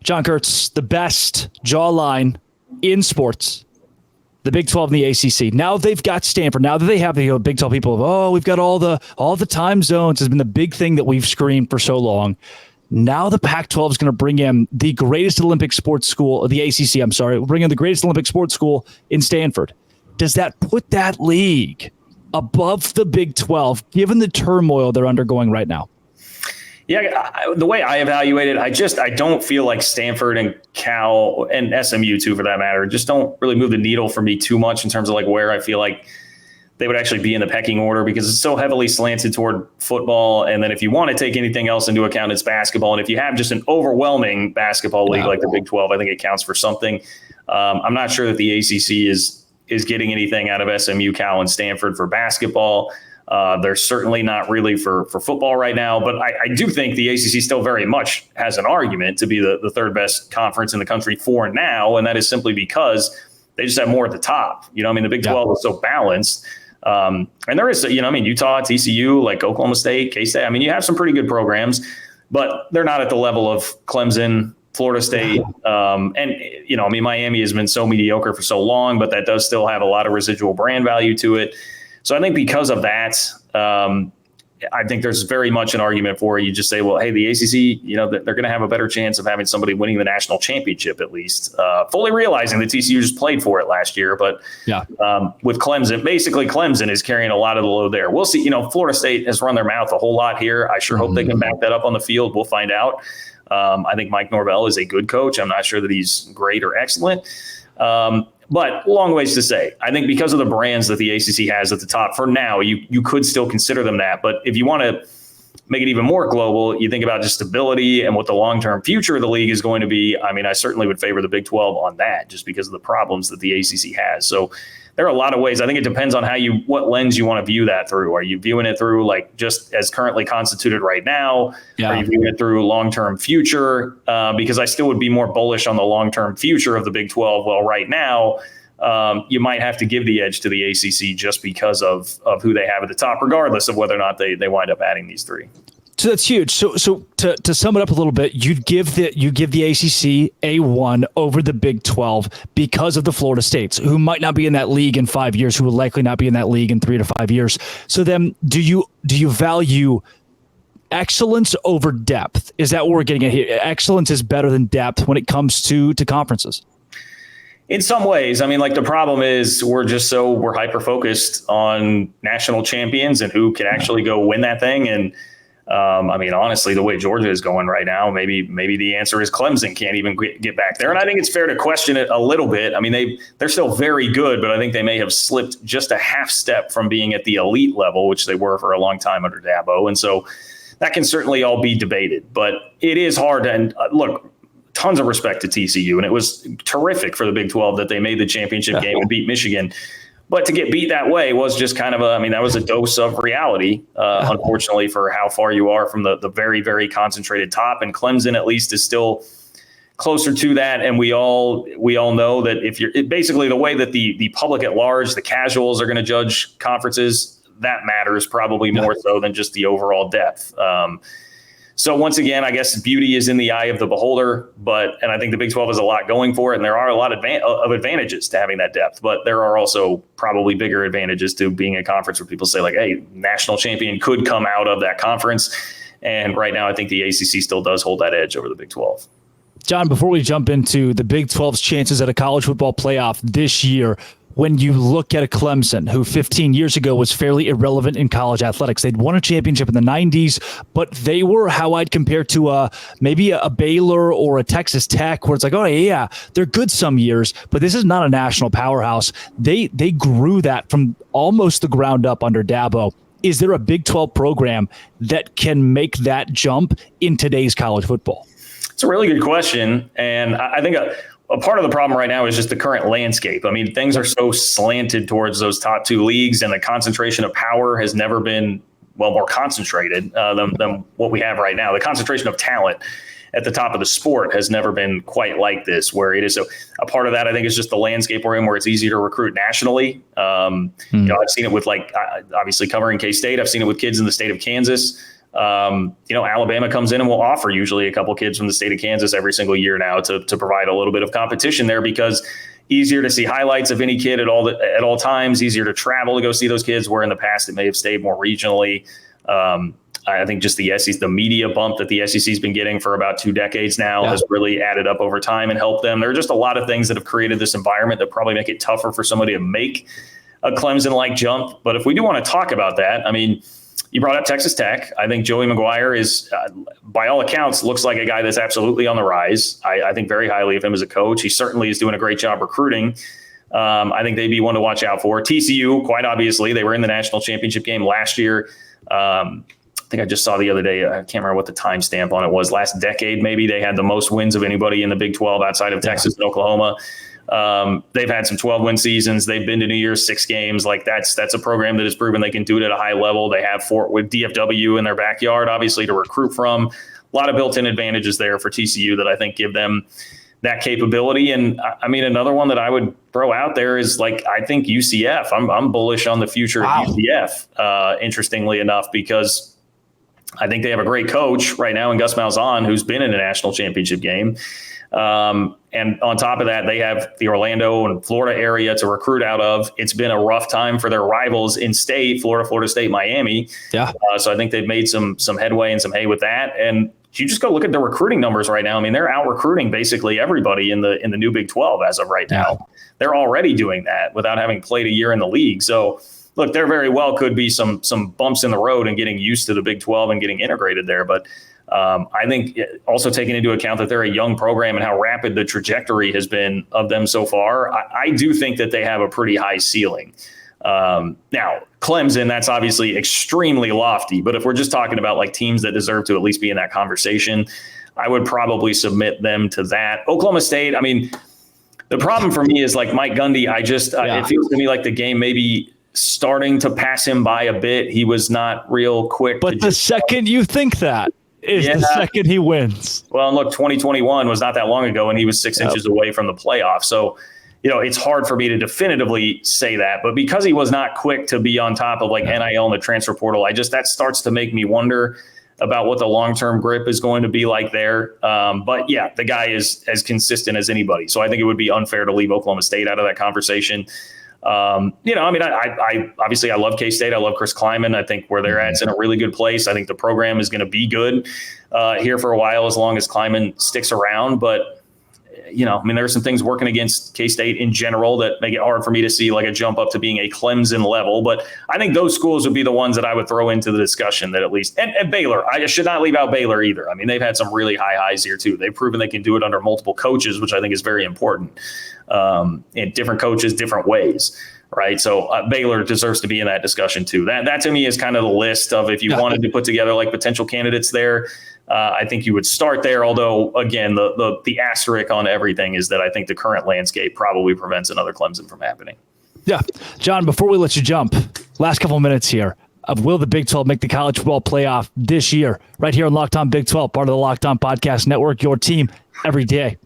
John Kurtz, the best jawline in sports, the Big 12 and the ACC. Now they've got Stanford. Now that they have the Big 12 people, we've got all the time zones has been the big thing that we've screamed for so long. Now the Pac-12 is going to bring in the greatest Olympic sports school, or the ACC, I'm sorry, will bring in the greatest Olympic sports school in Stanford. Does that put that league above the Big 12, given the turmoil they're undergoing right now? Yeah, the way I evaluate it, I don't feel like Stanford and Cal and SMU too, for that matter, just don't really move the needle for me too much in terms of like where I feel like they would actually be in the pecking order, because it's so heavily slanted toward football. And then if you want to take anything else into account, it's basketball. And if you have just an overwhelming basketball league like the Big 12, I think it counts for something. I'm not sure that the ACC is getting anything out of SMU, Cal, and Stanford for basketball. They're certainly not really for football right now. But I do think the ACC still very much has an argument to be the third best conference in the country for now. And that is simply because they just have more at the top. The Big 12 is so balanced. And there is, Utah, TCU, like Oklahoma State, K-State. You have some pretty good programs, but they're not at the level of Clemson, Florida State. Miami has been so mediocre for so long, but that does still have a lot of residual brand value to it. So I think because of that, I think there's very much an argument for it. You just say, well, hey, the ACC, they're going to have a better chance of having somebody winning the national championship, at least, fully realizing that TCU just played for it last year. But with Clemson, basically Clemson is carrying a lot of the load there. We'll see. Florida State has run their mouth a whole lot here. I sure hope they can back that up on the field. We'll find out. I think Mike Norvell is a good coach. I'm not sure that he's great or excellent. But long ways to say. I think because of the brands that the ACC has at the top for now, you could still consider them that. But if you want to make it even more global, you think about just stability and what the long-term future of the league is going to be. I certainly would favor the Big 12 on that, just because of the problems that the ACC has. So there are a lot of ways. I think it depends on what lens you want to view that through. Are you viewing it through like just as currently constituted right now? Are you viewing it through long-term future? Because I still would be more bullish on the long-term future of the Big 12. Well, right now, you might have to give the edge to the ACC just because of who they have at the top, regardless of whether or not they wind up adding these three. So that's huge. So to sum it up a little bit, you give the ACC A1 over the Big 12 because of the Florida States, who might not be in that league in 5 years, who will likely not be in that league in 3 to 5 years. So then, do you value excellence over depth? Is that what we're getting at here? Excellence is better than depth when it comes to conferences. In some ways, the problem is we're hyper focused on national champions and who can actually go win that thing. And honestly, the way Georgia is going right now, maybe the answer is Clemson can't even get back there. And I think it's fair to question it a little bit. They're still very good, but I think they may have slipped just a half step from being at the elite level, which they were for a long time under Dabo. And so that can certainly all be debated, but it is hard to, and look, tons of respect to TCU, and it was terrific for the Big 12 that they made the championship game and beat Michigan. But to get beat that way was just kind of that was a dose of reality, unfortunately, for how far you are from the very, very concentrated top. And Clemson, at least, is still closer to that. And we all know that if you're basically the way that the public at large, the casuals are going to judge conferences, that matters probably more so than just the overall depth. So once again, I guess beauty is in the eye of the beholder, and I think the Big 12 has a lot going for it, and there are a lot of advantages to having that depth, but there are also probably bigger advantages to being a conference where people say like, hey, national champion could come out of that conference. And right now, I think the ACC still does hold that edge over the Big 12. John, before we jump into the Big 12's chances at a college football playoff this year, when you look at a Clemson, who 15 years ago was fairly irrelevant in college athletics, they'd won a championship in the 90s, but they were how I'd compare to maybe a Baylor or a Texas Tech, where it's like, oh, yeah, they're good some years, but this is not a national powerhouse. They grew that from almost the ground up under Dabo. Is there a Big 12 program that can make that jump in today's college football? It's a really good question, and I think a part of the problem right now is just the current landscape. Things are so slanted towards those top two leagues, and the concentration of power has never been more concentrated than what we have right now. The concentration of talent at the top of the sport has never been quite like this, where it is a part of that. I think is just the landscape we're in, where it's easier to recruit nationally. I've seen it with obviously covering K-State. I've seen it with kids in the state of Kansas. Alabama comes in and will offer usually a couple kids from the state of Kansas every single year now to provide a little bit of competition there, because easier to see highlights of any kid at all times, easier to travel to go see those kids, where in the past it may have stayed more regionally. I think just the media bump that the SEC has been getting for about 2 decades now has really added up over time and helped them. There are just a lot of things that have created this environment that probably make it tougher for somebody to make a Clemson-like jump. But if we do want to talk about that, I mean, you brought up Texas Tech. I think Joey McGuire is, by all accounts, looks like a guy that's absolutely on the rise. I think very highly of him as a coach. He certainly is doing a great job recruiting. I think they'd be one to watch out for. TCU, quite obviously, they were in the national championship game last year. I think I just saw the other day, I can't remember what the timestamp on it was, last decade maybe, they had the most wins of anybody in the Big 12 outside of Texas and Oklahoma. They've had some 12-win seasons. They've been to New Year's 6 games. Like that's a program that has proven they can do it at a high level. They have Fort with DFW in their backyard, obviously, to recruit from. A lot of built-in advantages there for TCU that I think give them that capability. And I mean, another one that I would throw out there is, like, I think UCF. I'm bullish on the future of UCF, interestingly enough, because I think they have a great coach right now in Gus Malzahn, who's been in a national championship game. And on top of that, they have the Orlando and Florida area to recruit out of. It's been a rough time for their rivals in state, Florida State, Miami. Yeah. So I think they've made some headway and some hay with that. And you just go look at the recruiting numbers right now. I mean, they're out recruiting basically everybody in the new Big 12 as of right now. They're already doing that without having played a year in the league. So look, there very well could be some bumps in the road and getting used to the Big 12 and getting integrated there. But I think also taking into account that they're a young program and how rapid the trajectory has been of them so far, I do think that they have a pretty high ceiling. Now, Clemson, that's obviously extremely lofty. But if we're just talking about like teams that deserve to at least be in that conversation, I would probably submit them to that. Oklahoma State, I mean, the problem for me is like Mike Gundy. It feels to me like the game maybe starting to pass him by a bit. He was not real quick. But the second you think that is the second he wins. Well, and look, 2021 was not that long ago, and he was 6 inches away from the playoff. So, it's hard for me to definitively say that. But because he was not quick to be on top of like NIL and the transfer portal, that starts to make me wonder about what the long-term grip is going to be like there. But yeah, the guy is as consistent as anybody. So I think it would be unfair to leave Oklahoma State out of that conversation. I obviously I love K-State. I love Chris Kleiman. I think where they're at is in a really good place. I think the program is going to be good here for a while as long as Kleiman sticks around. But, there are some things working against K-State in general that make it hard for me to see like a jump up to being a Clemson level. But I think those schools would be the ones that I would throw into the discussion that at least, and Baylor, I should not leave out Baylor either. I mean, they've had some really high highs here too. They've proven they can do it under multiple coaches, which I think is very important. And different coaches, different ways. Right. So Baylor deserves to be in that discussion too. That to me is kind of the list of, if you wanted to put together like potential candidates there, I think you would start there. Although, again, the asterisk on everything is that I think the current landscape probably prevents another Clemson from happening. Yeah. John, before we let you jump, last couple of minutes here. Will the Big 12 make the college football playoff this year? Right here on Locked On Big 12, part of the Locked On Podcast Network, your team every day.